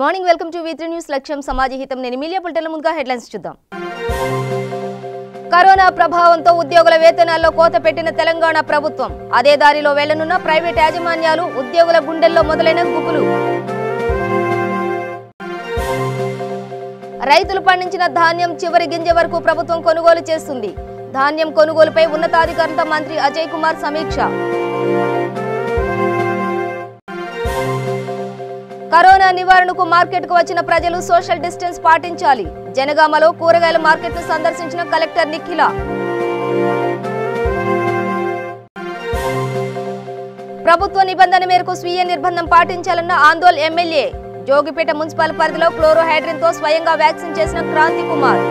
Good morning, welcome to V3 news. లక్ష్యం సమాజ హితం. నేను మీడియా బులెటిన్ల ముందుగా హెడ్లైన్స్ చూద్దాం. కరోనా ప్రభావంతో ఉద్యోగుల వేతనాల్లో కోత పెట్టిన తెలంగాణ ప్రభుత్వం. అదే దారిలో వెళ్లనున్న ప్రైవేట్ యాజమాన్యాలు. ఉద్యోగుల గుండెల్లో మొదలైన గుబులు. రైతులు పండించిన ధాన్యం చివరి గింజ వరకు ప్రభుత్వం కొనుగోలు చేస్తుంది. ధాన్యం కొనుగోలుపై ఉన్నతాధికారులతో మంత్రి అజయ్ కుమార్ సమీక్ష. కరోనా నివారణకు మార్కెట్కు వచ్చిన ప్రజలు సోషల్ డిస్టెన్స్ పాటించాలి. జనగామలో కూరగాయల మార్కెట్ను సందర్శించిన కలెక్టర్ నిఖిల. ప్రభుత్వ నిబంధన మేరకు స్వీయ నిర్బంధం పాటించాలన్న ఆందోళ్ ఎమ్మెల్యే. జోగిపేట మున్సిపల్ పరిధిలో క్లోరోహైడ్రిన్తో స్వయంగా వ్యాక్సిన్ చేసిన క్రాంతి కుమార్.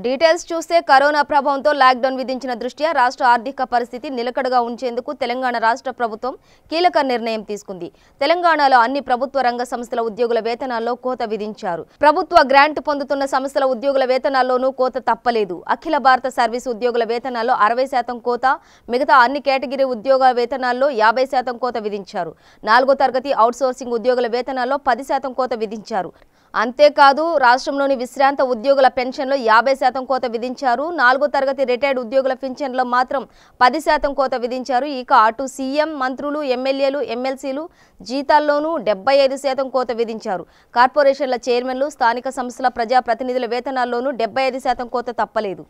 డీటెయిల్స్ చూస్తే కరోనా ప్రభావంతో లాక్డౌన్ విధించిన దృష్ట్యా రాష్ట్ర ఆర్థిక పరిస్థితి నిలకడగా ఉంచేందుకు తెలంగాణ రాష్ట్ర ప్రభుత్వం కీలక నిర్ణయం తీసుకుంది. తెలంగాణలో అన్ని ప్రభుత్వ రంగ సంస్థల ఉద్యోగుల వేతనాల్లో కోత విధించారు. ప్రభుత్వ గ్రాంట్ పొందుతున్న సంస్థల ఉద్యోగుల వేతనాల్లోనూ కోత తప్పలేదు. అఖిల భారత సర్వీసు ఉద్యోగుల వేతనాల్లో 60% కోత, మిగతా అన్ని కేటగిరీ ఉద్యోగ వేతనాల్లో 50% కోత విధించారు. 4వ తరగతి అవుట్సోర్సింగ్ ఉద్యోగుల వేతనాల్లో 10% కోత విధించారు. అంతేకాదు రాష్ట్రంలోని విశ్రాంత ఉద్యోగుల పెన్షన్లో 50% కోత విధించారు. 4వ తరగతి రిటైర్డ్ ఉద్యోగుల పెన్షన్లో మాత్రం 10% కోత విధించారు. ఇక అటు సీఎం, మంత్రులు, ఎమ్మెల్యేలు, ఎమ్మెల్సీలు జీతాల్లోనూ 75% కోత విధించారు. కార్పొరేషన్ల చైర్మన్లు, స్థానిక సంస్థల ప్రజాప్రతినిధుల వేతనాల్లోనూ 75% కోత తప్పలేదు.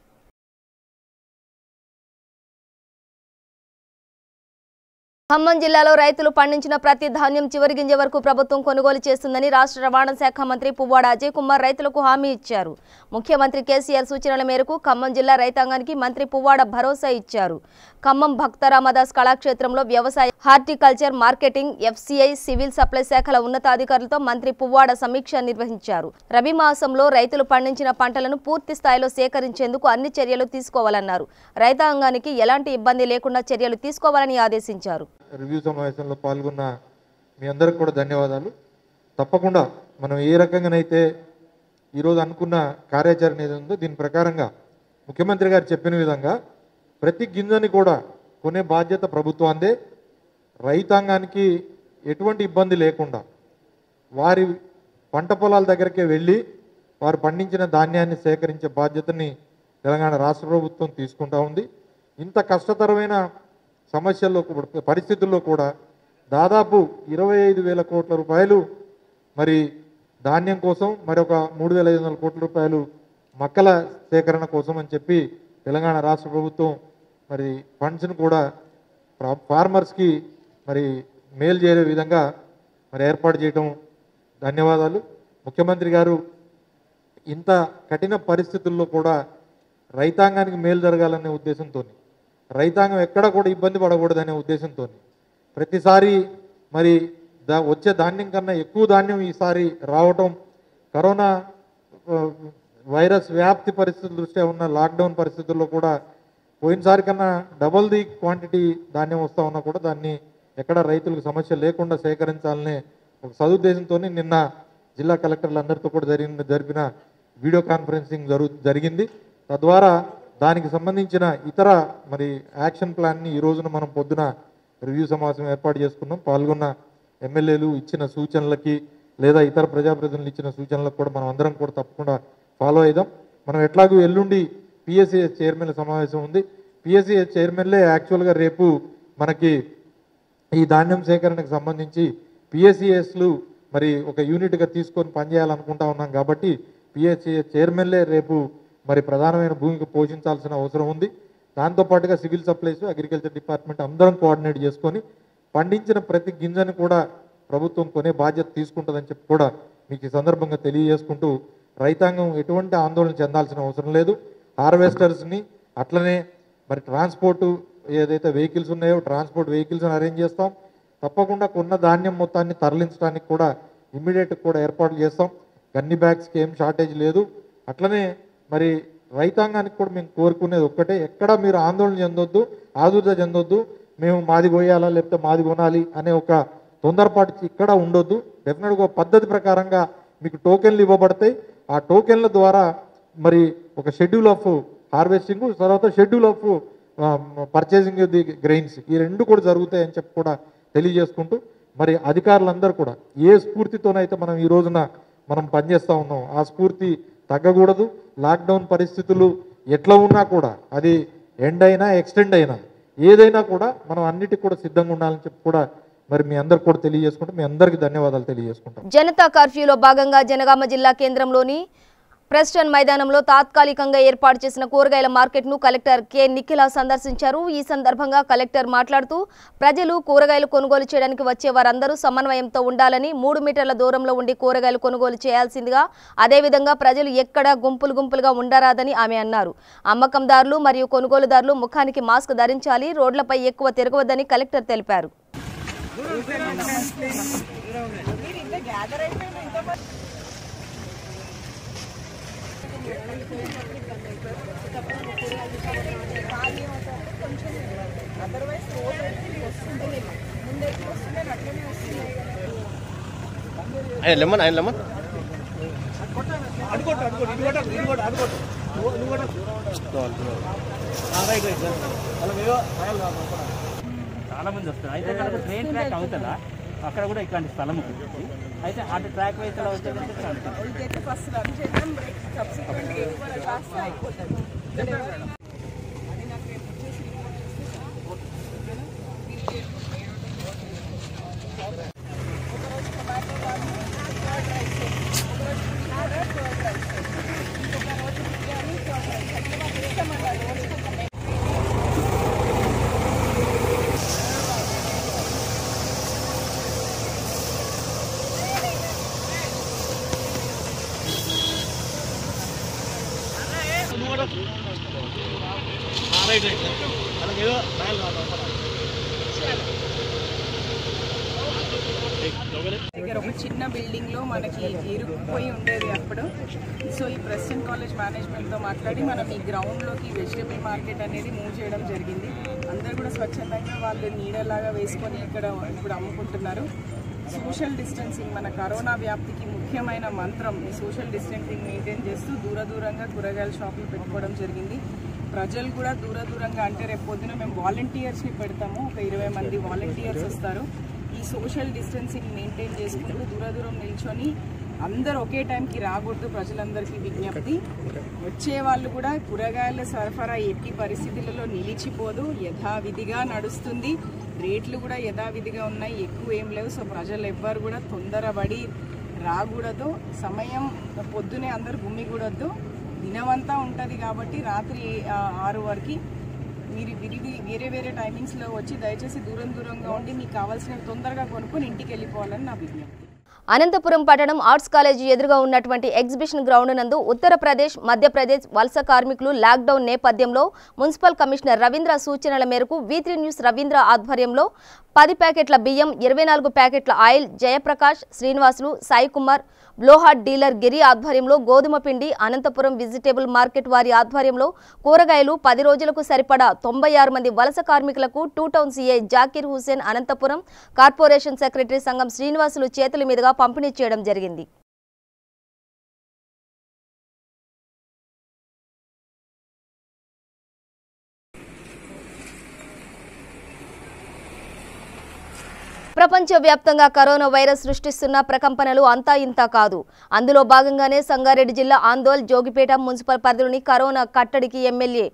ఖమ్మం జిల్లాలో రైతులు పండించిన ప్రతి ధాన్యం చివరి గింజ వరకు ప్రభుత్వం కొనుగోలు చేస్తుందని రాష్ట్ర రవాణా శాఖ మంత్రి పువ్వాడ అజయ్ కుమార్ రైతులకు హామీ ఇచ్చారు. ముఖ్యమంత్రి కేసీఆర్ సూచనల మేరకు ఖమ్మం జిల్లా రైతాంగానికి మంత్రి పువ్వాడ భరోసా ఇచ్చారు. ఖమ్మం భక్తరామదాస్ కళాక్షేత్రంలో వ్యవసాయ, horticulture, marketing, FCI, civil supply శాఖల ఉన్నతాధికారులతో మంత్రి పువ్వాడ సమీక్ష నిర్వహించారు. రబీ మాసంలో రైతులు పండించిన పంటలను పూర్తి స్థాయిలో సేకరించేందుకు అన్ని చర్యలు తీసుకోవాలన్నారు. రైతాంగానికి ఎలాంటి ఇబ్బంది లేకుండా చర్యలు తీసుకోవాలని ఆదేశించారు. రివ్యూ సమావేశంలో పాల్గొన్న మీ అందరికి కూడా ధన్యవాదాలు. తప్పకుండా మనం ఏ రకంగానైతే ఈరోజు అనుకున్న కార్యాచరణ ఏది ఉందో దీని ప్రకారంగా ముఖ్యమంత్రి గారు చెప్పిన విధంగా ప్రతి గింజని కూడా కొనే బాధ్యత ప్రభుత్వాందే. రైతాంగానికి ఎటువంటి ఇబ్బంది లేకుండా వారి పంట పొలాల దగ్గరికే వెళ్ళి వారు పండించిన ధాన్యాన్ని సేకరించే బాధ్యతని తెలంగాణ రాష్ట్ర ప్రభుత్వం తీసుకుంటా ఉంది. ఇంత కష్టతరమైన సమస్యల్లో పరిస్థితుల్లో కూడా దాదాపు 25,000 కోట్ల రూపాయలు మరి ధాన్యం కోసం, మరొక 3,500 కోట్ల రూపాయలు మొక్కల సేకరణ కోసం అని చెప్పి తెలంగాణ రాష్ట్ర ప్రభుత్వం మరి ఫండ్స్ను కూడా ఫార్మర్స్కి మరి మేలు చేసే విధంగా మరి ఏర్పాటు చేయడం ధన్యవాదాలు. ముఖ్యమంత్రి గారు ఇంత కఠిన పరిస్థితుల్లో కూడా రైతాంగానికి మేలు జరగాలనే ఉద్దేశంతో, రైతాంగం ఎక్కడ కూడా ఇబ్బంది పడకూడదనే ఉద్దేశంతో ప్రతిసారి మరి వచ్చే ధాన్యం కన్నా ఎక్కువ ధాన్యం ఈసారి రావటం, కరోనా వైరస్ వ్యాప్తి పరిస్థితుల దృష్ట్యా ఉన్న లాక్డౌన్ పరిస్థితుల్లో కూడా పోయినసారి కన్నా డబల్ ది క్వాంటిటీ ధాన్యం వస్తూ ఉన్నా కూడా దాన్ని ఎక్కడ రైతులకు సమస్య లేకుండా సేకరించాలనే ఒక సదుద్దేశంతో నిన్న జిల్లా కలెక్టర్లందరితో కూడా జరిపిన వీడియో కాన్ఫరెన్సింగ్ జరిగింది. తద్వారా దానికి సంబంధించిన ఇతర మరి యాక్షన్ ప్లాన్ని ఈ రోజున మనం పొద్దున రివ్యూ సమావేశం ఏర్పాటు చేసుకున్నాం. పాల్గొన్న ఎమ్మెల్యేలు ఇచ్చిన సూచనలకి లేదా ఇతర ప్రజాప్రతినిధులు ఇచ్చిన సూచనలకు కూడా మనం అందరం కూడా తప్పకుండా ఫాలో అయిదాం. మనం ఎట్లాగూ ఎల్లుండి PSCS చైర్మన్ల సమావేశం ఉంది. PSCS చైర్మన్లే యాక్చువల్గా రేపు మనకి ఈ ధాన్యం సేకరణకు సంబంధించి PSCSలు మరి ఒక యూనిట్గా తీసుకొని పనిచేయాలనుకుంటా ఉన్నాం. కాబట్టి PSCS చైర్మన్లే రేపు మరి ప్రధానమైన భూమిక పోషించాల్సిన అవసరం ఉంది. దాంతోపాటుగా సివిల్ సప్లైస్, అగ్రికల్చర్ డిపార్ట్మెంట్ అందరం కోఆర్డినేట్ చేసుకొని పండించిన ప్రతి గింజను కూడా ప్రభుత్వం కొనే బాధ్యత తీసుకుంటుందని చెప్పి కూడా మీకు ఈ సందర్భంగా తెలియజేసుకుంటూ రైతాంగం ఎటువంటి ఆందోళన చెందాల్సిన అవసరం లేదు. హార్వెస్టర్స్ని అట్లనే మరి ట్రాన్స్పోర్టు ఏదైతే వెహికల్స్ ఉన్నాయో ట్రాన్స్పోర్ట్ వెహికల్స్ని అరేంజ్ చేస్తాం. తప్పకుండా కొన్న ధాన్యం మొత్తాన్ని తరలించడానికి కూడా ఇమ్మీడియట్ కూడా ఏర్పాట్లు చేస్తాం. గన్ని బ్యాగ్స్కి ఏం షార్టేజ్ లేదు. అట్లనే మరి రైతాంగానికి కూడా మేము కోరుకునేది ఒక్కటే, ఎక్కడ మీరు ఆందోళన చెందొద్దు, ఆదుర్ద చెందొద్దు. మేము మాది కొయ్యాలా లేకపోతే మాది కొనాలి అనే ఒక తొందరపాటు ఇక్కడ ఉండొద్దు. డెఫినెట్గా పద్ధతి ప్రకారంగా మీకు టోకెన్లు ఇవ్వబడతాయి. ఆ టోకెన్ల ద్వారా మరి ఒక షెడ్యూల్ ఆఫ్ హార్వెస్టింగ్, తర్వాత schedule of purchasing the grains, ఈ రెండు కూడా జరుగుతాయని చెప్పి కూడా తెలియజేసుకుంటూ మరి అధికారులందరూ కూడా ఏ స్ఫూర్తితోనైతే మనం ఈ రోజున మనం పనిచేస్తూ ఉన్నాం ఆ స్ఫూర్తి తగ్గకూడదు. లాక్డౌన్ పరిస్థితులు ఎట్లా ఉన్నా కూడా అది ఎండ్ అయినా ఎక్స్టెండ్ అయినా ఏదైనా కూడా మనం అన్నిటికీ కూడా సిద్ధంగా ఉండాలని చెప్పి కూడా మరి మీ అందరికి కూడా తెలియజేసుకుంటాం. మీ అందరికీ ధన్యవాదాలు తెలియజేసుకుంటాం. జనతా కర్ఫ్యూలో భాగంగా జనగామ జిల్లా కేంద్రంలోని ప్రెస్టన్ మైదానంలో తాత్కాలికంగా ఏర్పాటు చేసిన కూరగాయల మార్కెట్ను కలెక్టర్ కె నిఖిల సందర్శించారు. ఈ సందర్భంగా కలెక్టర్ మాట్లాడుతూ ప్రజలు కూరగాయలు కొనుగోలు చేయడానికి వచ్చే వారందరూ సమన్వయంతో ఉండాలని, 3 మీటర్ల దూరంలో ఉండి కూరగాయలు కొనుగోలు చేయాల్సిందిగా, అదేవిధంగా ప్రజలు ఎక్కడా గుంపులుగా ఉండరాదని ఆమె అన్నారు. అమ్మకందారులు మరియు కొనుగోలుదారులు ముఖానికి మాస్క్ ధరించాలి, రోడ్లపై ఎక్కువ తిరగవద్దని కలెక్టర్ తెలిపారు. లెమన్ చాలా మంది వస్తారు. అయితే మనకు ట్రైన్ ట్రాక్ అవుతుందా అక్కడ కూడా ఇట్లాంటి స్థలం ఉంటుంది. అయితే అటు ట్రాక్ వైపు ఎలా వచ్చేది ఫస్ట్ రన్ చేద్దాం, దగ్గర ఒక చిన్న బిల్డింగ్ లో మనకి ఇరుక్కుపోయి ఉండేది అప్పుడు. సో ఈ ప్రెసిడెంట్ కాలేజ్ మేనేజ్మెంట్ తో మాట్లాడి మనం ఈ గ్రౌండ్ లోకి వెజిటబుల్ మార్కెట్ అనేది మూవ్ చేయడం జరిగింది. అందరు కూడా స్వచ్ఛందంగా వాళ్ళు నీడలాగా వేసుకొని ఇక్కడ ఇప్పుడు అమ్ముకుంటున్నారు. సోషల్ డిస్టెన్సింగ్ మన కరోనా వ్యాప్తికి ముఖ్యమైన మంత్రం. ఈ సోషల్ డిస్టెన్సింగ్ మెయింటైన్ చేస్తూ దూరంగా కూరగాయల షాపులు పెట్టుకోవడం జరిగింది. ప్రజలు కూడా దూరంగా అంటే రేపు పొద్దున మేము వాలంటీర్స్ని పెడతాము, ఒక 20 మంది వాలంటీర్స్ వస్తారు. ఈ సోషల్ డిస్టెన్సింగ్ మెయింటైన్ చేసుకుంటూ దూరం నిల్చొని అందరూ ఒకే టైంకి రాకూడదు. ప్రజలందరికీ విజ్ఞప్తి. వచ్చే వాళ్ళు కూడా కూరగాయల సరఫరా ఎట్టి పరిస్థితులలో నిలిచిపోదు, యథావిధిగా నడుస్తుంది. రేట్లు కూడా యథావిధిగా ఉన్నాయి, ఎక్కువ ఏం లేవు. సో ప్రజలు ఎవ్వరు కూడా తొందరపడి రాకూడదు. సమయం పొద్దునే అందరూ గుమ్మికూడద్దు. దినమంతా ఉంటుంది కాబట్టి రాత్రి 6 వరకు మీరు వేరే టైమింగ్స్లో వచ్చి దయచేసి దూరంగా ఉండి మీకు కావాల్సినవి తొందరగా కొనుక్కొని ఇంటికి వెళ్ళిపోవాలని నా విజ్ఞప్తి. అనంతపురం పట్టణం ఆర్ట్స్ కాలేజీ ఎదురుగా ఉన్నటువంటి ఎగ్జిబిషన్ గ్రౌండ్ నందు ఉత్తరప్రదేశ్, మధ్యప్రదేశ్ వలస కార్మికులు లాక్డౌన్ నేపథ్యంలో మున్సిపల్ కమిషనర్ రవీంద్ర సూచనల మేరకు V3 న్యూస్ రవీంద్ర ఆధ్వర్యంలో 10 ప్యాకెట్ల బియ్యం, 24 ప్యాకెట్ల ఆయిల్, జయప్రకాష్, శ్రీనివాసులు, సాయి కుమార్, బ్లోహాట్ డీలర్ గిరి ఆధ్వర్యంలో గోధుమ పిండి, అనంతపురం వెజిటేబుల్ మార్కెట్ వారి ఆధ్వర్యంలో కూరగాయలు 10 రోజులకు సరిపడా 96 మంది వలస కార్మికులకు 2 town CI Zakir Hussain, Anantapur corporation secretary సంఘం శ్రీనివాసులు చేతుల మీదుగా పంపిణీ చేయడం జరిగింది. ప్రపంచవ్యాప్తంగా కరోనా వైరస్ సృష్టిస్తున్న ప్రకంపనలు అంతా ఇంతా కాదు. అందులో భాగంగానే సంగారెడ్డి జిల్లా ఆందోళ్, జోగిపేట మున్సిపల్ పరిధిలోని కరోనా కట్టడికి ఎమ్మెల్యే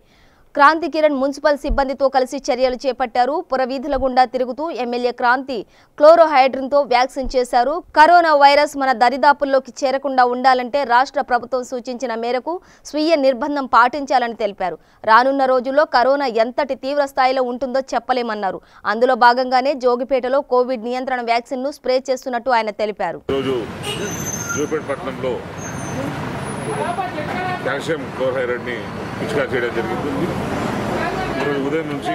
క్రాంతి కిరణ్ మున్సిపల్ సిబ్బందితో కలిసి చర్యలు చేపట్టారు. పురవీధుల గుండా తిరుగుతూ ఎమ్మెల్యే క్రాంతి క్లోరోహైడ్రిన్తో వ్యాక్సిన్ చేశారు. కరోనా వైరస్ మన దరిదాపుల్లోకి చేరకుండా ఉండాలంటే రాష్ట్ర ప్రభుత్వం సూచించిన మేరకు స్వీయ నిర్బంధం పాటించాలని తెలిపారు. రానున్న రోజుల్లో కరోనా ఎంతటి తీవ్ర స్థాయిలో ఉంటుందో చెప్పలేమన్నారు. అందులో భాగంగానే జోగిపేటలో కోవిడ్ నియంత్రణ వ్యాక్సిన్ను స్ప్రే చేస్తున్నట్టు ఆయన తెలిపారు. కాల్షియం క్లోరైడ్ని పిచికారి చేయడం జరిగింది. ఈరోజు ఉదయం నుంచి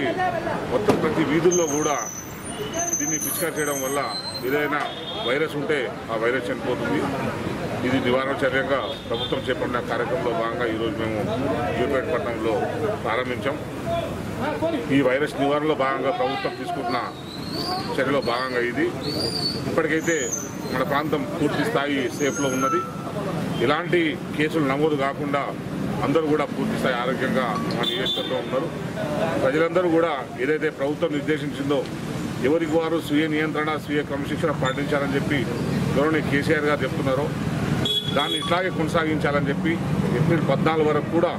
మొత్తం ప్రతి వీధుల్లో కూడా దీన్ని పిచికారి చేయడం వల్ల ఏదైనా వైరస్ ఉంటే ఆ వైరస్ చనిపోతుంది. ఇది నివారణ చర్యగా ప్రభుత్వం చేపట్టిన కార్యక్రమంలో భాగంగా ఈరోజు మేము జోగిపేట పట్టణంలో ప్రారంభించాం. ఈ వైరస్ నివారణలో భాగంగా ప్రభుత్వం తీసుకుంటున్న చర్యలో భాగంగా ఇది. ఇప్పటికైతే మన ప్రాంతం పూర్తి స్థాయి సేఫ్లో ఉన్నది. ఇలాంటి కేసులు నమోదు కాకుండా అందరూ కూడా పూర్తి స్థాయి ఆరోగ్యంగా మన నియోజకవర్గంలో ఉన్నారు. ప్రజలందరూ కూడా ఏదైతే ప్రభుత్వం నిర్దేశించిందో ఎవరికి వారు స్వీయ నియంత్రణ స్వీయ క్రమశిక్షణ పాటించాలని చెప్పి గౌరవనీయ కేసీఆర్ గారు చెప్తున్నారో దాన్ని ఇట్లాగే కొనసాగించాలని చెప్పి ఏప్రిల్ 14 వరకు కూడా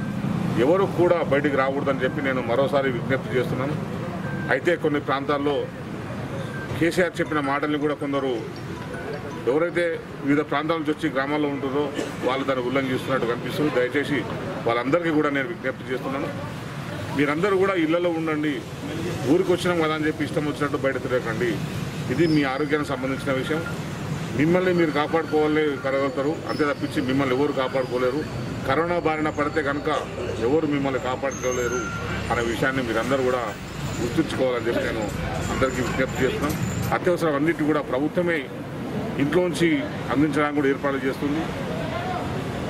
ఎవరు కూడా బయటికి రాకూడదని చెప్పి నేను మరోసారి విజ్ఞప్తి చేస్తున్నాను. అయితే కొన్ని ప్రాంతాల్లో కేసీఆర్ చెప్పిన మాటల్ని కూడా కొందరు ఎవరైతే వివిధ ప్రాంతాల నుంచి వచ్చి గ్రామాల్లో ఉంటుందో వాళ్ళు దాన్ని ఉల్లంఘిస్తున్నట్టు కనిపిస్తుంది. దయచేసి వాళ్ళందరికీ కూడా నేను విజ్ఞప్తి చేస్తున్నాను, మీరందరూ కూడా ఇళ్లలో ఉండండి, ఊరికి వచ్చినాం కదా అని చెప్పి ఇష్టం వచ్చినట్టు బయట తిరగకండి. ఇది మీ ఆరోగ్యానికి సంబంధించిన విషయం. మిమ్మల్ని మీరు కాపాడుకోగలుగుతారు, అంతే తప్పించి మిమ్మల్ని ఎవరు కాపాడుకోలేరు. కరోనా బారిన పడితే కనుక ఎవరు మిమ్మల్ని కాపాడుకోలేరు అనే విషయాన్ని మీరందరూ కూడా గుర్తుంచుకోవాలని చెప్పి నేను అందరికీ విజ్ఞప్తి చేస్తున్నాం. అత్యవసరం అన్నిటి కూడా ప్రభుత్వమే ఇంట్లోంచి అందించడానికి కూడా ఏర్పాటు చేస్తుంది.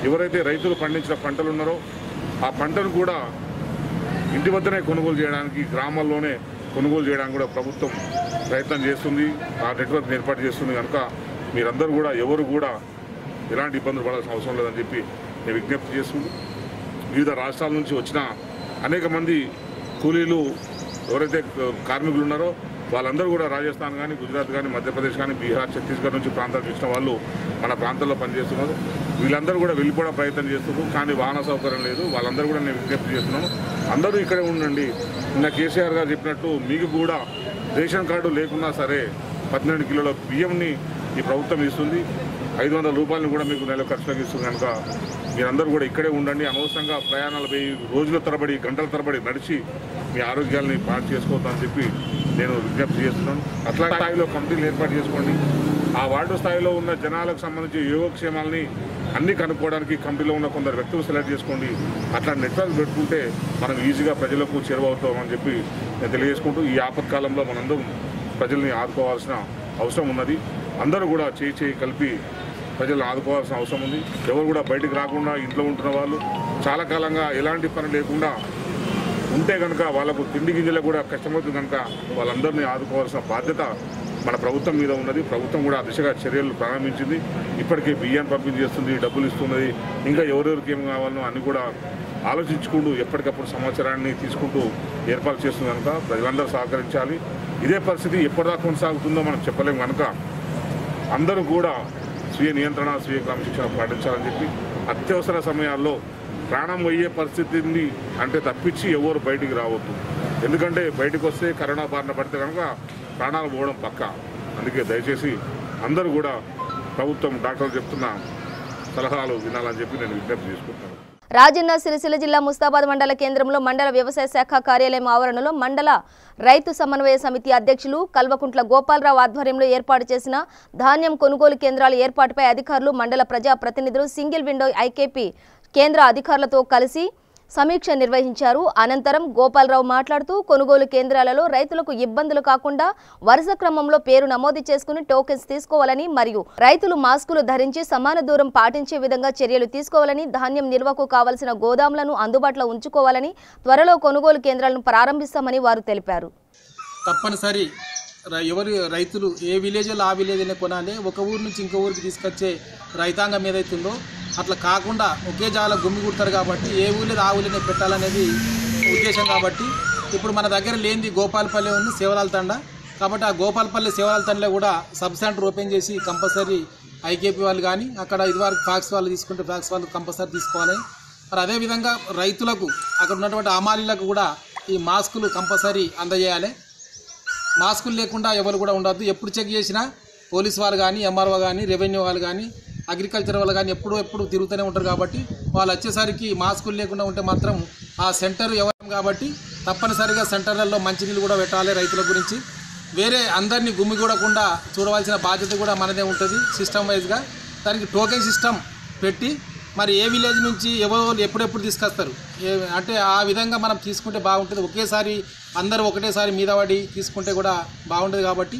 ఎవరైతే రైతులు పండించిన పంటలు ఉన్నారో ఆ పంటను కూడా ఇంటి వద్దనే కొనుగోలు చేయడానికి, గ్రామాల్లోనే కొనుగోలు చేయడానికి కూడా ప్రభుత్వం ప్రయత్నం చేస్తుంది. ఆ నెట్వర్క్ ఏర్పాటు చేస్తుంది. కనుక మీరందరూ కూడా ఎవరు కూడా ఎలాంటి ఇబ్బందులు పడాల్సిన అవసరం లేదని చెప్పి నేను విజ్ఞప్తి చేస్తుంది. వివిధ రాష్ట్రాల నుంచి వచ్చిన అనేక మంది కూలీలు ఎవరైతే కార్మికులు ఉన్నారో వాళ్ళందరూ కూడా రాజస్థాన్ కానీ, గుజరాత్ కానీ, మధ్యప్రదేశ్ కానీ, బీహార్, ఛత్తీస్గఢ్ నుంచి ప్రాంతాలకు ఇచ్చిన వాళ్ళు మన ప్రాంతాల్లో పనిచేస్తున్నారు. వీళ్ళందరూ కూడా వెళ్ళిపోవడం ప్రయత్నం చేస్తున్నారు, కానీ వాహన సౌకర్యం లేదు. వాళ్ళందరూ కూడా నేను విజ్ఞప్తి చేస్తున్నాను, అందరూ ఇక్కడే ఉండండి. నిన్న కేసీఆర్ గారు చెప్పినట్టు మీకు కూడా రేషన్ కార్డు లేకున్నా సరే 12 కిలోల బియ్యంని ఈ ప్రభుత్వం ఇస్తుంది. 500 రూపాయలను కూడా మీకు నెల ఖర్చులకు ఇస్తుంది. కనుక మీరందరూ కూడా ఇక్కడే ఉండండి. అనవసరంగా ప్రయాణాలు పోయి రోజుల తరబడి, గంటల తరబడి నడిచి మీ ఆరోగ్యాన్ని పాటు చేసుకోవద్దని చెప్పి నేను విజ్ఞప్తి చేస్తున్నాను. అట్లా స్థాయిలో కమిటీలు ఏర్పాటు చేసుకోండి. ఆ వార్డు స్థాయిలో ఉన్న జనాలకు సంబంధించి యోగక్షేమాలని అన్నీ కనుక్కోవడానికి కమిటీలో ఉన్న కొందరు వ్యక్తులు సెలెక్ట్ చేసుకోండి. అట్లా నెట్వర్క్ పెట్టుకుంటే మనం ఈజీగా ప్రజలకు చేరువవుతామని చెప్పి నేను తెలియజేసుకుంటూ, ఈ ఆపత్కాలంలో మనందరం ప్రజల్ని ఆదుకోవాల్సిన అవసరం ఉన్నది. అందరూ కూడా చేయి కలిపి ప్రజలను ఆదుకోవాల్సిన అవసరం ఉంది. ఎవరు కూడా బయటికి రాకుండా ఇంట్లో ఉంటున్న వాళ్ళు చాలా కాలంగా ఎలాంటి పని లేకుండా ఉంటే కనుక వాళ్ళకు తిండి గింజలకు కూడా కష్టమవుతుంది. కనుక వాళ్ళందరినీ ఆదుకోవాల్సిన బాధ్యత మన ప్రభుత్వం మీద ఉన్నది. ప్రభుత్వం కూడా ఆ దిశగా చర్యలు ప్రారంభించింది. ఇప్పటికే బియ్యాన్ని పంపించేస్తుంది, డబ్బులు ఇస్తున్నది. ఇంకా ఎవరెవరికి ఏం కావాలనో అన్ని కూడా ఆలోచించుకుంటూ ఎప్పటికప్పుడు సమాచారాన్ని తీసుకుంటూ ఏర్పాటు చేస్తుంది. కనుక ప్రజలందరూ సహకరించాలి. ఇదే పరిస్థితి ఎప్పటిదాకా కొనసాగుతుందో మనం చెప్పలేము. కనుక అందరూ కూడా స్వీయ నియంత్రణ స్వీయ క్రమశిక్షణ పాటించాలని చెప్పి, అత్యవసర సమయాల్లో ప్రాణం పోయే పరిస్థితిని అంటే తప్పించి ఎవరు బయటికి రావద్దు. ఎందుకంటే బయటకు వస్తే కరోనా బారిన పడితే కనుక ప్రాణాలు పోవడం పక్కా. అందుకే దయచేసి అందరూ కూడా ప్రభుత్వం డాక్టర్లు చెప్తున్న సలహాలు వినాలని చెప్పి నేను విజ్ఞప్తి చేసుకుంటున్నాను. రాజన్న సిరిసిల్ల జిల్లా ముస్తాబాద్ మండల కేంద్రంలో మండల వ్యవసాయ శాఖ కార్యాలయం ఆవరణలో మండల రైతు సమన్వయ సమితి అధ్యక్షులు కల్వకుంట్ల గోపాలరావు ఆధ్వర్యంలో ఏర్పాటు చేసిన ధాన్యం కొనుగోలు కేంద్రాల ఏర్పాటుపై అధికారులు, మండల ప్రజా ప్రతినిధులు, సింగిల్ విండో ఐకేపీ కేంద్ర అధికారులతో కలిసి సమీక్ష నిర్వహించారు. అనంతరం గోపాలరావు మాట్లాడుతూ కొనుగోలు కేంద్రాలలో రైతులకు ఇబ్బందులు కాకుండా వరుస క్రమంలో పేరు నమోదు చేసుకుని టోకెన్స్ తీసుకోవాలని మరియు రైతులు మాస్కులు ధరించి సమాన దూరం పాటించే విధంగా చర్యలు తీసుకోవాలని, ధాన్యం నిల్వకు కావలసిన గోదాములను అందుబాటులో ఉంచుకోవాలని, త్వరలో కొనుగోలు కేంద్రాలను ప్రారంభిస్తామని వారు తెలిపారు. తప్పనిసరి ఎవరు రైతులు ఏ విలేజ్లో ఆ విలేజ్నే కొనాలి. ఒక ఊరు నుంచి ఇంకో ఊరికి తీసుకొచ్చే రైతాంగం ఏదైతుందో అట్లా కాకుండా ఒకే జాల గుమ్మి కుడతారు. కాబట్టి ఏ ఊళ్ళో ఆ ఊళ్ళోనే పెట్టాలనేది ఉద్దేశం. కాబట్టి ఇప్పుడు మన దగ్గర లేనిది గోపాలపల్లి ఉంది, సేవలాల తండ. కాబట్టి ఆ గోపాలపల్లి సేవలాల తండలో కూడా సబ్ సెంటర్ ఓపెన్ చేసి కంపల్సరీ ఐకేపీ వాళ్ళు కానీ అక్కడ ఇదివరకు ఫ్యాక్స్ వాళ్ళు తీసుకుంటే ఫ్యాక్స్ వాళ్ళు కంపల్సరీ తీసుకోవాలి. మరి అదేవిధంగా రైతులకు అక్కడ ఉన్నటువంటి అమాలీలకు కూడా ఈ మాస్కులు కంపల్సరీ అందజేయాలి. మాస్కులు లేకుండా ఎవరు కూడా ఉండద్దు. ఎప్పుడు చెక్ చేసినా పోలీస్ వాళ్ళు కానీ, ఎంఆర్ఓ కానీ, రెవెన్యూ వాళ్ళు కానీ, అగ్రికల్చర్ వాళ్ళు కానీ ఎప్పుడు తిరుగుతూనే ఉంటారు. కాబట్టి వాళ్ళు వచ్చేసరికి మాస్కులు లేకుండా ఉంటే మాత్రం ఆ సెంటర్ ఎవరు కాబట్టి తప్పనిసరిగా సెంటర్లలో మంచినీళ్ళు కూడా పెట్టాలి. రైతుల గురించి వేరే అందరినీ గుమ్మిగూడకుండా చూడవలసిన బాధ్యత కూడా మనదే ఉంటుంది. సిస్టమ్ వైజ్గా దానికి టోకెన్ సిస్టమ్ పెట్టి మరి ఏ విలేజ్ నుంచి ఎవరు ఎప్పుడెప్పుడు తీసుకొస్తారు అంటే ఆ విధంగా మనం తీసుకుంటే బాగుంటుంది. ఒకేసారి అందరూ ఒకటేసారి మీద పడి తీసుకుంటే కూడా బాగుంటుంది. కాబట్టి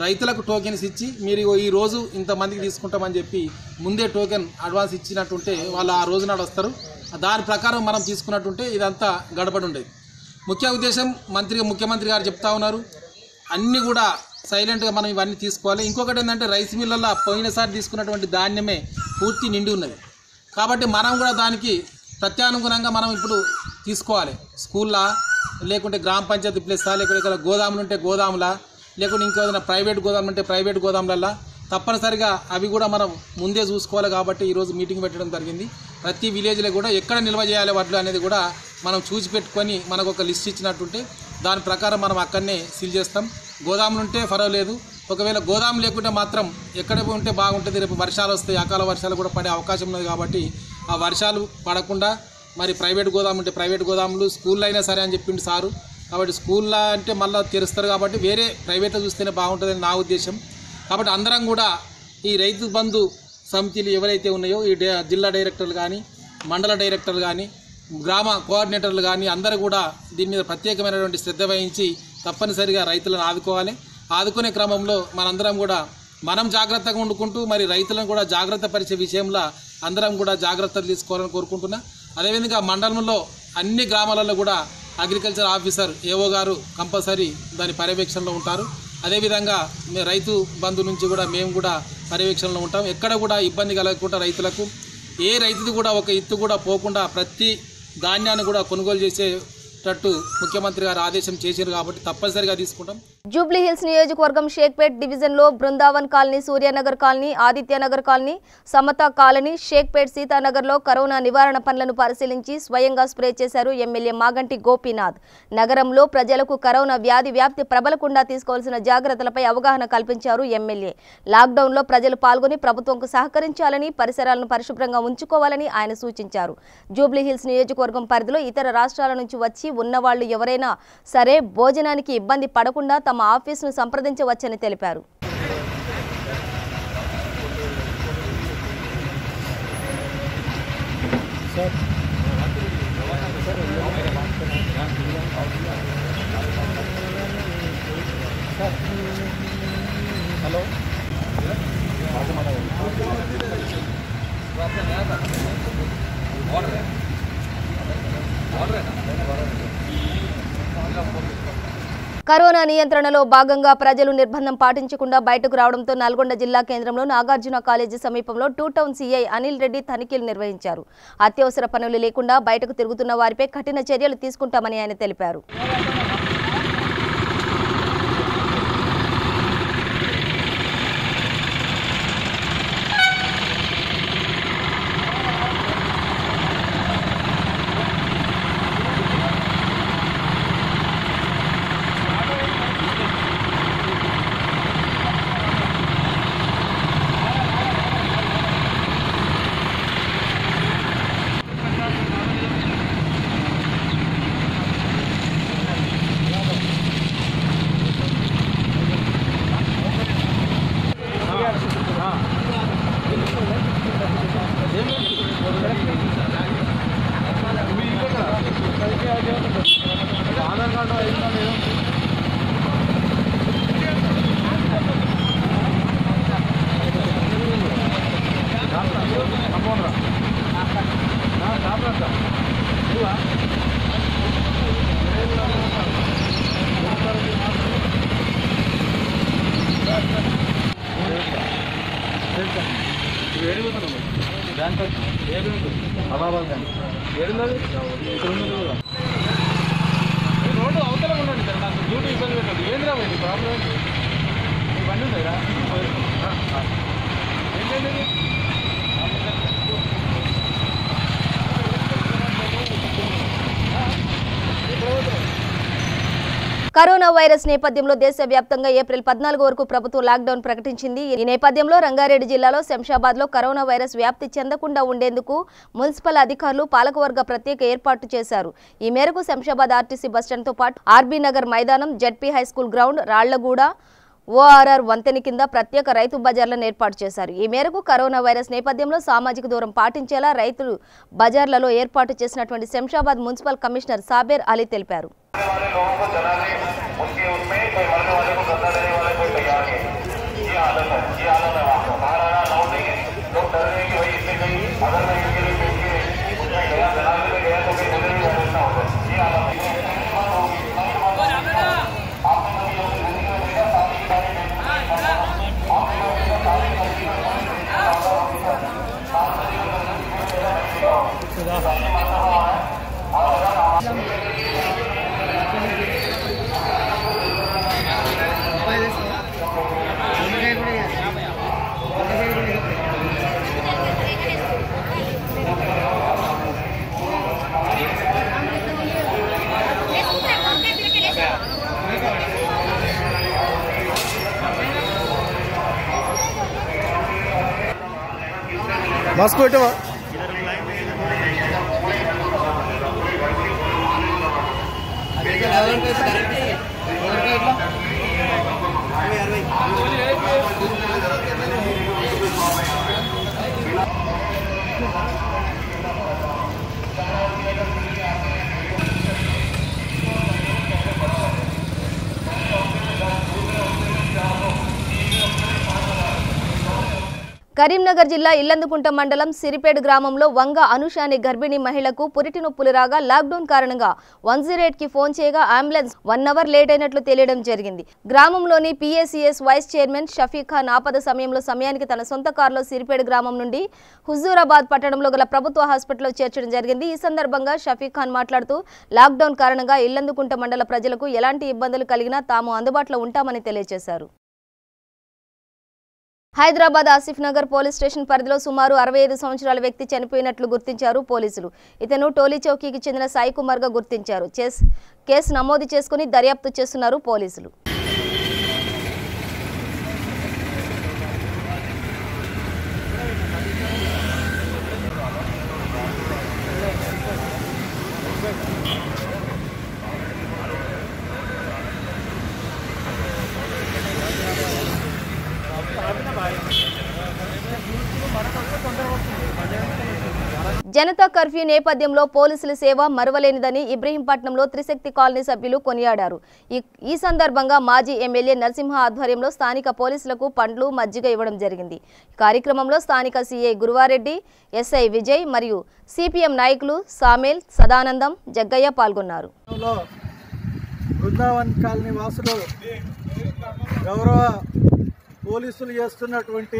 రైతులకు టోకెన్స్ ఇచ్చి మీరు ఈ రోజు ఇంతమందికి తీసుకుంటామని చెప్పి ముందే టోకెన్ అడ్వాన్స్ ఇచ్చినట్టుంటే వాళ్ళు ఆ రోజు నాడు వస్తారు. దాని ప్రకారం మనం తీసుకున్నట్టుంటే ఇదంతా గడపడి ఉండేది. ముఖ్య ఉద్దేశం ముఖ్యమంత్రి గారు చెప్తా ఉన్నారు, అన్నీ కూడా సైలెంట్గా మనం ఇవన్నీ తీసుకోవాలి. ఇంకొకటి ఏంటంటే రైస్ మిల్లల్లో పోయినసారి తీసుకున్నటువంటి ధాన్యమే పూర్తి నిండి ఉన్నది. కాబట్టి మనం కూడా దానికి ప్రత్యానుగుణంగా మనం ఇప్పుడు తీసుకోవాలి. స్కూల్లా లేకుంటే గ్రామ పంచాయతీ ప్లేసా లేకుంటే ఇక్కడ గోదాములు ఉంటే గోదాములా లేకుంటే ఇంకేదైనా ప్రైవేట్ గోదాములు అంటే ప్రైవేట్ గోదాములల్లో తప్పనిసరిగా అవి కూడా మనం ముందే చూసుకోవాలి. కాబట్టి ఈరోజు మీటింగ్ పెట్టడం జరిగింది. ప్రతి విలేజ్లో కూడా ఎక్కడ నిల్వ చేయాలి వడ్లు అనేది కూడా మనం చూసి పెట్టుకొని మనకు ఒక లిస్ట్ ఇచ్చినట్టుంటే దాని ప్రకారం మనం అక్కడనే సీల్ చేస్తాం. గోదాములు ఉంటే పర్వాలేదు, ఒకవేళ గోదాము లేకుంటే మాత్రం ఎక్కడ ఉంటే బాగుంటుంది. రేపు వర్షాలు వస్తాయి, అకాల వర్షాలు కూడా పడే అవకాశం ఉన్నది. కాబట్టి ఆ వర్షాలు పడకుండా మరి ప్రైవేట్ గోదాము ఉంటే ప్రైవేట్ గోదాములు, స్కూల్లో అయినా సరే అని చెప్పిండు సారు. కాబట్టి స్కూల్లో అంటే మళ్ళీ తెరుస్తారు కాబట్టి వేరే ప్రైవేట్లో చూస్తేనే బాగుంటుందని నా ఉద్దేశం. కాబట్టి అందరం కూడా ఈ రైతు బంధు సమితిలు ఎవరైతే ఉన్నాయో ఈ జిల్లా డైరెక్టర్లు కానీ, మండల డైరెక్టర్లు కానీ, గ్రామ కోఆర్డినేటర్లు కానీ అందరూ కూడా దీని మీద ప్రత్యేకమైనటువంటి శ్రద్ధ వహించి తప్పనిసరిగా రైతులను ఆదుకోవాలి. ఆదుకునే క్రమంలో మనందరం కూడా మనం జాగ్రత్తగా వండుకుంటూ మరి రైతులను కూడా జాగ్రత్త పరిచే విషయంలో అందరం కూడా జాగ్రత్తలు తీసుకోవాలని కోరుకుంటున్నా. అదేవిధంగా మండలంలో అన్ని గ్రామాలలో కూడా అగ్రికల్చర్ ఆఫీసర్ ఏఓ గారు కంపల్సరీ దాని పర్యవేక్షణలో ఉంటారు. అదేవిధంగా రైతు బంధు నుంచి కూడా మేము కూడా పర్యవేక్షణలో ఉంటాం. ఎక్కడ కూడా ఇబ్బంది కలగకుండా రైతులకు ఏ రైతుది కూడా ఒక ఇత్తు కూడా పోకుండా ప్రతి ధాన్యాన్ని కూడా కొనుగోలు చేసేటట్టు ముఖ్యమంత్రి గారు ఆదేశం చేశారు కాబట్టి తప్పనిసరిగా తీసుకుంటాం. జూబ్లీ హిల్స్ నియోజకవర్గం షేక్పేట్ డివిజన్లో Brindavan colony, Suryanagar colony, Adityanagar colony, Samata colony, Shaikpet సీతానగర్లో కరోనా నివారణ పనులను పరిశీలించి స్వయంగా స్ప్రే చేశారు ఎమ్మెల్యే మాగంటి గోపీనాథ్. నగరంలో ప్రజలకు కరోనా వ్యాధి వ్యాప్తి ప్రబలకుండా తీసుకోవాల్సిన జాగ్రత్తలపై అవగాహన కల్పించారు ఎమ్మెల్యే. లాక్డౌన్లో ప్రజలు పాల్గొని ప్రభుత్వంకు సహకరించాలని, పరిసరాలను పరిశుభ్రంగా ఉంచుకోవాలని ఆయన సూచించారు. జూబ్లీ హిల్స్ నియోజకవర్గం పరిధిలో ఇతర రాష్ట్రాల నుంచి వచ్చి ఉన్నవాళ్లు ఎవరైనా సరే భోజనానికి ఇబ్బంది పడకుండా తమ ఆఫీసును సంప్రదించవచ్చని తెలిపారు. కరోనా నియంత్రణలో భాగంగా ప్రజలు నిర్బంధం పాటించకుండా బయటకు రావడంతో నల్గొండ జిల్లా కేంద్రంలో నాగార్జున కాలేజీ సమీపంలో 2 టౌన్ సీఐ అనిల్ రెడ్డి తనిఖీలు నిర్వహించారు. అత్యవసర పనులు లేకుండా బయటకు తిరుగుతున్న వారిపై కఠిన చర్యలు తీసుకుంటామని ఆయన తెలిపారు. రోడ్డు అవతల ఉండండి సార్, నాకు డ్యూటీ ఇబ్బంది పెట్టండి. ఏం రావండి ప్రాబ్లం ఇవన్నీ ఉన్నాయిరా ఏంటండి కరోనా వైరస్ నేపథ్యంలో దేశవ్యాప్తంగా ఏప్రిల్ 14 వరకు ప్రభుత్వం లాక్డౌన్ ప్రకటించింది. ఈ నేపథ్యంలో రంగారెడ్డి జిల్లాలో శంషాబాద్లో కరోనా వైరస్ వ్యాప్తి చెందకుండా ఉండేందుకు మున్సిపల్ అధికారులు పాలకవర్గ ప్రత్యేక ఏర్పాటు చేశారు. ఈ మేరకు శంషాబాద్ ఆర్టీసీ బస్టాండ్తో పాటు ఆర్బీ నగర్ మైదానం, ZP high school ground, Rallaguda, ORR వంతెన కింద ప్రత్యేక రైతు బజార్లను ఏర్పాటు చేశారు. ఈ మేరకు కరోనా వైరస్ నేపథ్యంలో సామాజిక దూరం పాటించేలా రైతులు బజార్లలో ఏర్పాటు చేసినటువంటి శంషాబాద్ మున్సిపల్ కమిషనర్ సాబేర్ అలీ తెలిపారు. మాస్క్ పెట్టవా కరీంనగర్ జిల్లా ఇల్లందుకుంట మండలం సిరిపేడ్ గ్రామంలో వంగ అనుష అనే గర్భిణీ మహిళకు పురిటి నొప్పులు రాగా లాక్డౌన్ కారణంగా 108కి ఫోన్ చేయగా అంబులెన్స్ 1 అవర్ లేట్ అయినట్లు తెలియడం జరిగింది. గ్రామంలోని PACS vice chairman Shafiq Khan ఆపద సమయానికి తన సొంత కారులో సిరిపేడ్ గ్రామం నుండి హుజూరాబాద్ పట్టణంలో గల ప్రభుత్వ హాస్పిటల్లో చేర్చడం జరిగింది. ఈ సందర్భంగా షఫీక్ ఖాన్ మాట్లాడుతూ లాక్డౌన్ కారణంగా ఇల్లందుకుంట మండల ప్రజలకు ఎలాంటి ఇబ్బందులు కలిగినా తాము అందుబాటులో ఉంటామని తెలియజేశారు. హైదరాబాద్ ఆసిఫ్ నగర్ పోలీస్ స్టేషన్ పరిధిలో సుమారు 65 సంవత్సరాల వ్యక్తి చనిపోయినట్లు గుర్తించారు పోలీసులు. ఇతను టోలీ చౌకీకి చెందిన సాయి కుమార్ గా గుర్తించారు. కేసు నమోదు చేసుకుని దర్యాప్తు చేస్తున్నారు పోలీసులు. జనతా కర్ఫ్యూ నేపథ్యంలో పోలీసుల సేవ మరువలేనిదని ఇబ్రహీంపట్నంలో త్రిశక్తి కాలనీ సభ్యులు కొనియాడారు. ఈ సందర్భంగా మాజీ ఎమ్మెల్యే నరసింహ ఆధ్వర్యంలో స్థానిక పోలీసులకు పండ్లు మజ్జిగ ఇవ్వడం జరిగింది. కార్యక్రమంలో స్థానిక సిఐ గురువారెడ్డి, ఎస్ఐ విజయ్ మరియు సిపిఎం నాయకులు సామేల్, సదానందం, జగ్గయ్య పాల్గొన్నారు. బృందావన్ కాలనీ వాసులు గౌరవ పోలీసులు చేస్తున్నటువంటి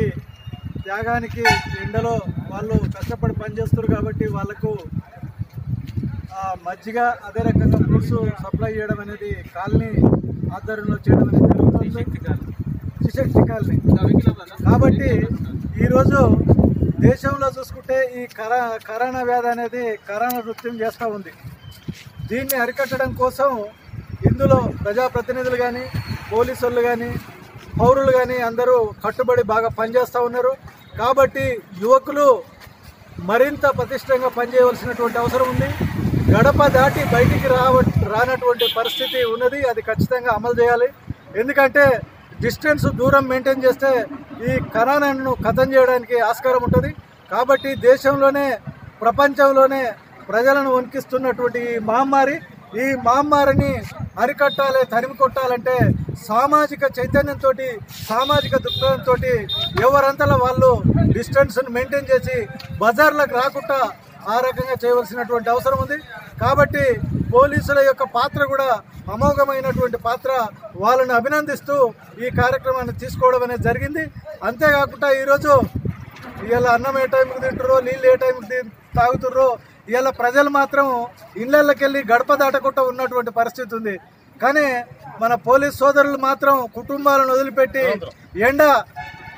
త్యాగానికి ఎండలో వాళ్ళు కష్టపడి పనిచేస్తారు కాబట్టి వాళ్లకు మజ్జిగ అదే రకంగా ఫ్రూట్స్ సప్లై చేయడం అనేది కాలనీ ఆధ్వర్యంలో చేయడం అనేది జరుగుతుంది. త్రిశక్తి కాలనీ కాబట్టి ఈరోజు దేశంలో చూసుకుంటే ఈ కరోనా వ్యాధి అనేది కరోనా నృత్యం చేస్తూ ఉంది. దీన్ని అరికట్టడం కోసం ఇందులో ప్రజాప్రతినిధులు కానీ పోలీసులు కానీ పౌరులు కానీ అందరూ కట్టుబడి బాగా పనిచేస్తూ ఉన్నారు. కాబట్టి యువకులు మరింత పటిష్టంగా పనిచేయవలసినటువంటి అవసరం ఉంది. గడప దాటి బయటికి రానటువంటి పరిస్థితి ఉన్నది. అది ఖచ్చితంగా అమలు చేయాలి. ఎందుకంటే డిస్టెన్స్ దూరం మెయింటైన్ చేస్తే ఈ కరోనాను ఖతం చేయడానికి ఆస్కారం ఉంటుంది. కాబట్టి దేశంలోనే ప్రపంచంలోనే ప్రజలను వణికిస్తున్నటువంటి ఈ మహమ్మారిని అరికట్టాలి, తరిమి కొట్టాలంటే సామాజిక చైతన్యంతో, సామాజిక దృక్పథంతో ఎవరంతలో వాళ్ళు డిస్టెన్స్ను మెయింటైన్ చేసి బజార్లకు రాకుండా ఆ రకంగా చేయవలసినటువంటి అవసరం ఉంది. కాబట్టి పోలీసుల యొక్క పాత్ర కూడా అమోఘమైనటువంటి పాత్ర. వాళ్ళని అభినందిస్తూ ఈ కార్యక్రమాన్ని తీసుకోవడం అనేది జరిగింది. అంతేకాకుండా ఈరోజు ఇవాళ అన్నం ఏ టైంకి తింటారో, నీళ్ళు ఏ టైంకి తాగుతుర్రో, ఇవాళ ప్రజలు మాత్రం ఇళ్లకి వెళ్ళి గడప దాటకుండా ఉన్నటువంటి పరిస్థితి ఉంది. కానీ మన పోలీస్ సోదరులు మాత్రం కుటుంబాలను వదిలిపెట్టి ఎండ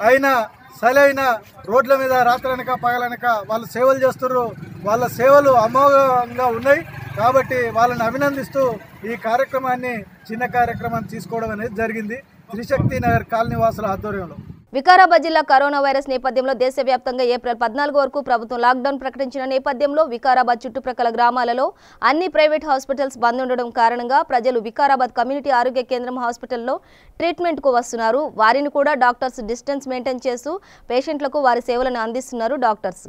అయినా సలైన రోడ్ల మీద రాత్రనక పగలనక వాళ్ళు సేవలు చేస్తున్నారు. వాళ్ళ సేవలు అమోఘంగా ఉన్నాయి. కాబట్టి వాళ్ళని అభినందిస్తూ ఈ కార్యక్రమాన్ని చిన్న కార్యక్రమాన్ని తీసుకోవడం అనేది జరిగింది త్రిశక్తి నగర్ కాలనీ వాసుల ఆధ్వర్యంలో. వికారాబాద్ జిల్లా కరోనా వైరస్ నేపథ్యంలో దేశవ్యాప్తంగా ఏప్రిల్ 14 వరకు ప్రభుత్వం లాక్డౌన్ ప్రకటించిన నేపథ్యంలో వికారాబాద్ చుట్టుప్రక్కల గ్రామాలలో అన్ని ప్రైవేట్ హాస్పిటల్స్ బంద్ ఉండడం కారణంగా ప్రజలు వికారాబాద్ కమ్యూనిటీ ఆరోగ్య కేంద్రం హాస్పిటల్లో ట్రీట్మెంట్కు వస్తున్నారు. వారిని కూడా డాక్టర్స్ డిస్టెన్స్ మెయింటైన్ చేస్తూ పేషెంట్లకు వారి సేవలను అందిస్తున్నారు డాక్టర్స్.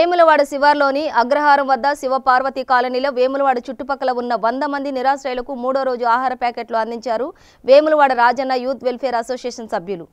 వేములవాడ శివార్లోని అగ్రహారం వద్ద శివపార్వతి కాలనీలో వేములవాడ చుట్టుపక్కల ఉన్న 100 మంది నిరాశ్రయులకు 3వ రోజు ఆహార ప్యాకెట్లు అందించారు Vemulawada Rajanna youth welfare association సభ్యులు.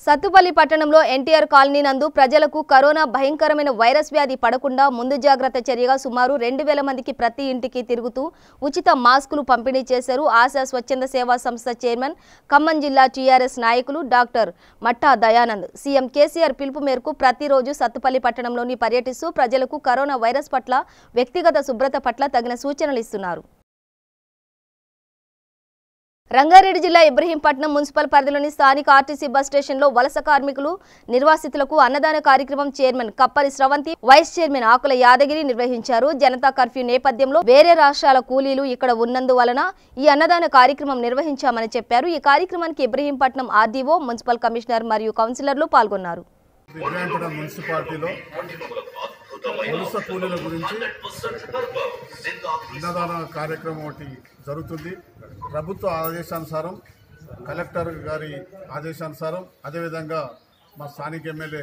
సత్తుపల్లి పట్టణంలో ఎన్టీఆర్ కాలనీ నందు ప్రజలకు కరోనా భయంకరమైన వైరస్ వ్యాధి పడకుండా ముందు జాగ్రత్త చర్యగా సుమారు 2000 మందికి ప్రతి ఇంటికి తిరుగుతూ ఉచిత మాస్కులు పంపిణీ చేశారు. ఆశా స్వచ్ఛంద సేవా సంస్థ చైర్మన్, ఖమ్మం జిల్లా టీఆర్ఎస్ నాయకులు డాక్టర్ మట్టా దయానంద్. సీఎం కేసీఆర్ పిలుపు మేరకు ప్రతిరోజు సత్తుపల్లి పట్టణంలోని పర్యటిస్తూ ప్రజలకు కరోనా వైరస్ పట్ల, వ్యక్తిగత శుభ్రత పట్ల తగిన సూచనలు ఇస్తున్నారు. రంగారెడ్డి జిల్లా ఇబ్రహీంపట్నం మున్సిపల్ పరిధిలోని స్థానిక ఆర్టీసీ బస్ స్టేషన్లో వలస కార్మికులు, నిర్వాసితులకు అన్నదాన కార్యక్రమం చైర్మన్ కప్పరి స్రవంతి, వైస్ చైర్మన్ ఆకుల యాదగిరి నిర్వహించారు. జనతా కర్ఫ్యూ నేపథ్యంలో వేరే రాష్ట్రాల కూలీలు ఇక్కడ ఉన్నందువలన ఈ అన్నదాన కార్యక్రమం నిర్వహించామని చెప్పారు. ఈ కార్యక్రమానికి ఇబ్రహీంపట్నం ఆర్డీఓ, మున్సిపల్ కమిషనర్ మరియు కౌన్సిలర్లు పాల్గొన్నారు. వలస కూలీల గురించి అన్నదాన కార్యక్రమం ఒకటి జరుగుతుంది. ప్రభుత్వ ఆదేశానుసారం, కలెక్టర్ గారి ఆదేశానుసారం, అదేవిధంగా మా స్థానిక ఎమ్మెల్యే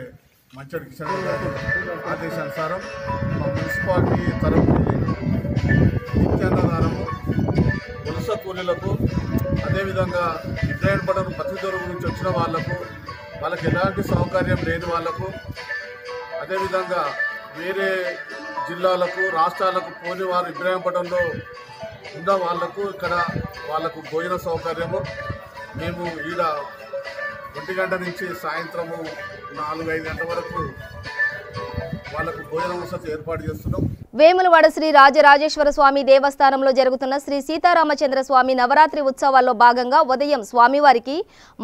మంచడి కిషన్ గారి ఆదేశానుసారం మా మున్సిపాలిటీ తరఫు నిత్యాన్నదానము వలస కూలీలకు, అదేవిధంగా ఇబ్రాహీంపట్నం బతుకుదొర నుంచి వచ్చిన వాళ్ళకు ఎలాంటి సౌకర్యం లేని వాళ్లకు, అదేవిధంగా వేరే జిల్లాలకు, రాష్ట్రాలకు పోని వారు ఇబ్రాహీంపట్నంలో ఉన్న వాళ్లకు ఇక్కడ వాళ్ళకు భోజన సౌకర్యము మేము ఈడ 1 గంట నుంచి సాయంత్రము 4-5 గంటల వరకు వాళ్ళకు భోజన వసతి ఏర్పాటు చేస్తున్నాం. వేములవాడ శ్రీ రాజరాజేశ్వర స్వామి దేవస్థానంలో జరుగుతున్న శ్రీ సీతారామచంద్ర స్వామి నవరాత్రి ఉత్సవాల్లో భాగంగా ఉదయం స్వామివారికి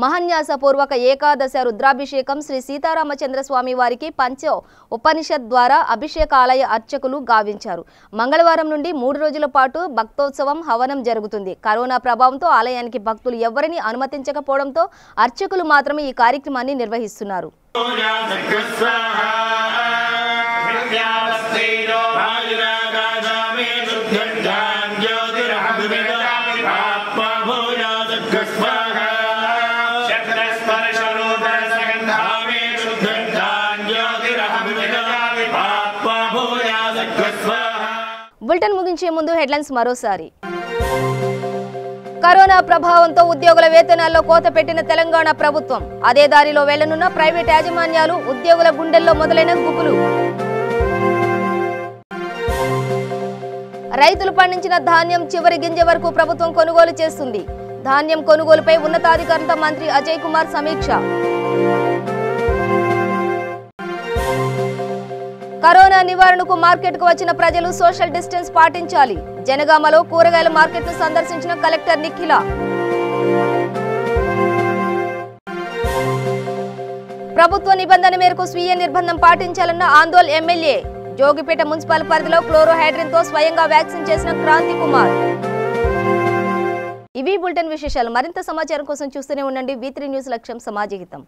మహాన్యాసపూర్వక ఏకాదశ రుద్రాభిషేకం, శ్రీ సీతారామచంద్ర స్వామి వారికి పంచ ఉపనిషత్ ద్వారా అభిషేకాలయ అర్చకులు గావించారు. మంగళవారం నుండి 3 రోజుల పాటు భక్తోత్సవం, హవనం జరుగుతుంది. కరోనా ప్రభావంతో ఆలయానికి భక్తులు ఎవరిని అనుమతించకపోవడంతో అర్చకులు మాత్రమే ఈ కార్యక్రమాన్ని నిర్వహిస్తున్నారు. బులెటిన్ ముగించే ముందు హెడ్లైన్స్ మరోసారి. కరోనా ప్రభావంతో ఉద్యోగుల వేతనాల్లో కోత పెట్టిన తెలంగాణ ప్రభుత్వం, అదే దారిలో వెళ్లనున్న ప్రైవేట్ యాజమాన్యాలు, ఉద్యోగుల గుండెల్లో మొదలైన గుబులు. రైతులు పండించిన ధాన్యం చివరి గింజ వరకు ప్రభుత్వం కొనుగోలు చేస్తుంది. ధాన్యం కొనుగోలుపై ఉన్నతాధికారులతో మంత్రి అజయ్ కుమార్ సమీక్ష. కరోనా నివారణకు మార్కెట్కు వచ్చిన ప్రజలు సోషల్ డిస్టెన్స్ పాటించాలి. జనగామలో కూరగాయల మార్కెట్ను సందర్శించిన కలెక్టర్ నిఖిల. ప్రభుత్వ నిబంధన మేరకు స్వీయ నిర్బంధం పాటించాలన్న ఆందోళ్ ఎమ్మెల్యే. జోగిపేట మున్సిపల్ పరిధిలో క్లోరోహైడ్రిన్తో స్వయంగా వ్యాక్సిన్ చేసిన క్రాంతి కుమార్. ఇవి బులెటిన్ విశేషాలు. మరింత సమాచారం కోసం చూస్తూనే ఉండండి V3 న్యూస్. లక్ష్యం సమాజహితం.